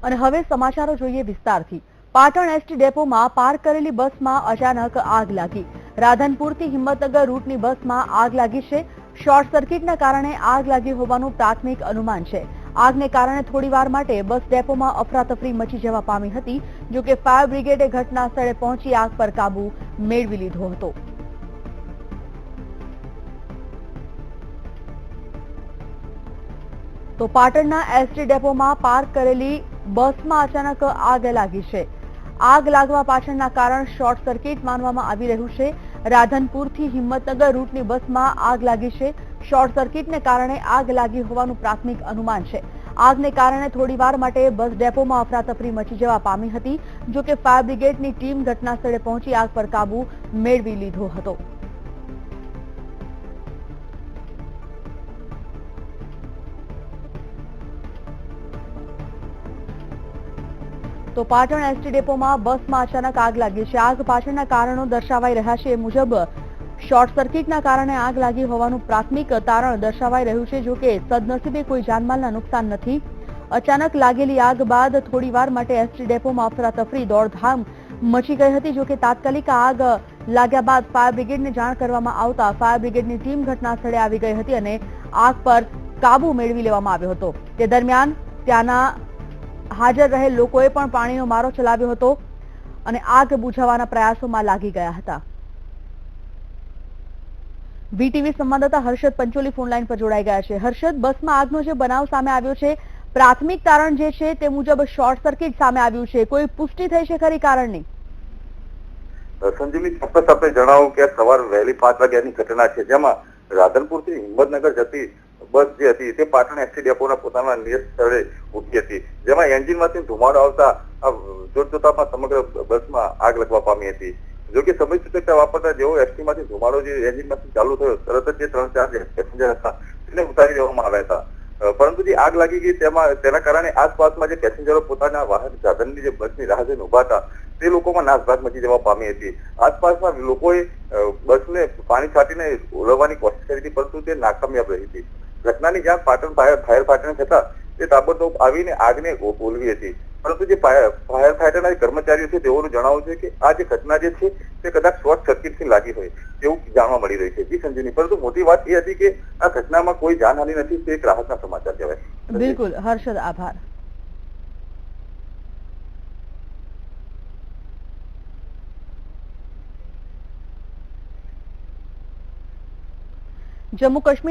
અને હવે સમાચારો જોઈએ વિસ્તારથી। પાટણ એસટી ડેપોમાં પાર્ક કરેલી બસમાં અચાનક આગ લાગી। રાધનપુરથી હિંમતનગર રૂટની બસમાં આગ લાગી છે। શોર્ટ સર્કિટના કારણે આગ લાગી હોવાનું પ્રાથમિક અનુમાન છે। આગને કારણે થોડીવાર માટે બસ ડેપોમાં અફરાતફરી મચી જવા પામી હતી। જો કે ફાયર બ્રિગેડે ઘટના સ્થળે પહોંચી આગ પર કાબુ મેળવી લીધો હતો। તો પાટણના એસટી ડેપોમાં પાર્ક કરેલી બસમાં અચાનક આગ લાગી છે। આગ લાગવા પાછળના કારણ શોર્ટ સર્કિટ માનવામાં આવી રહ્યું છે। રાધનપુરથી હિંમતનગર રૂટની બસમાં આગ લાગી છે। શોર્ટ સર્કિટને કારણે આગ લાગી હોવાનું પ્રાથમિક અનુમાન છે। આગને કારણે થોડીવાર માટે બસ ડેપોમાં અફરાતફરી મચી જવા પામી હતી। જો કે ફાયર બ્રિગેડની ટીમ ઘટના સ્થળે પહોંચી આગ પર કાબુ મેળવી લીધો હતો। તો પાટણ એસટી ડેપોમાં બસમાં અચાનક આગ લાગી છે। આગ પાછળના કારણો દર્શાવાઈ રહ્યા છે। એ મુજબ શોર્ટ સર્કિટના કારણે આગ લાગી હોવાનું પ્રાથમિક તારણ દર્શાવાઈ રહ્યું છે। જો કે સદનસીબે કોઈ જાનમાલના નુકસાન નથી। અચાનક લાગેલી આગ બાદ થોડીવાર માટે એસટી ડેપોમાં અફરાતફરી દોડધામ મચી ગઈ હતી। જો કે તાત્કાલિક આગ લાગ્યા બાદ ફાયર બ્રિગેડને જાણ કરવામાં આવતા ફાયર બ્રિગેડની ટીમ ઘટના સ્થળે આવી ગઈ હતી અને આગ પર કાબુ મેળવી લેવામાં આવ્યો હતો। તે દરમિયાન ત્યાંના હાજર રહેલ લોકોએ પણ પાણીનો મારો ચલાવ્યો હતો અને આગ બુઝાવવાના પ્રયાસોમાં લાગી ગયા હતા। વીટીવી સંવાદદાતા હર્ષદ પંચોલી ફોન લાઈન પર જોડાઈ ગયા છે। હર્ષદ, બસમાં આગનો જે બનાવ સામે આવ્યો છે, પ્રાથમિક તારણ જે છે તે મુજબ શોર્ટ સર્કિટ સામે આવ્યું છે। કોઈ પુષ્ટિ થઈ છે ખરી કારણની? સંજીવની, ચોક્કસ આપણે જણાવું કે સવાર વહેલી 5 વાગ્યાની ઘટના છે, જેમાં રાધનપુરથી હિંમતનગર જતી બસ જે હતી તે પાટણ એસટી ડેપોના પોતાના નિયત સ્થળે ઉભી હતી, જેમાં એન્જિનમાંથી ધુમાડો આવતા જોતજોતામાં સમગ્ર બસમાં આગ લાગવા પામી હતી। જો કે સમય સૂચકતા વાપરતા જેવો એસટીમાંથી ધુમાડો જે એન્જિનમાંથી ચાલુ થયો, તરત જ જે 3-4 પેસેન્જર હતા તેને ઉતારી દેવામાં આવ્યા હતા। પરંતુ જે આગ લાગી ગઈ તેના કારણે આસપાસમાં જે પેસેન્જરો પોતાના વાહન સાધનની જે બસની રાહ જોઈને ઉભા હતા તે લોકોમાં નાસભાગ મચી જવા પામી હતી। આસપાસના લોકોએ બસને પાણી છાંટીને ઓલવવાની કોશિશ કરી હતી, પરંતુ તે નાકામયાબ રહી હતી। ઘટનાની જાણ પાટણ ફાયર ફાઈટરને થતા તે તાબડતોબ આવીને આગને ઓલવી હતી, પરંતુ જે ફાયર ફાઈટરના કર્મચારીઓ છે તેઓનું જણાવવું છે કે આ જે ઘટના જે છે તે કદાચ શોર્ટ સર્કિટથી લાગી હોય તેવું જાણવા મળી રહ્યું છે। જી સંજીવની, પરંતુ મોટી વાત એ હતી કે આ ઘટનામાં કોઈ જાનહાનિ નથી, તે એક રાહતના સમાચાર કહેવાય। બિલકુલ હર્ષદ, આભાર। જમ્મુ કાશ્મીર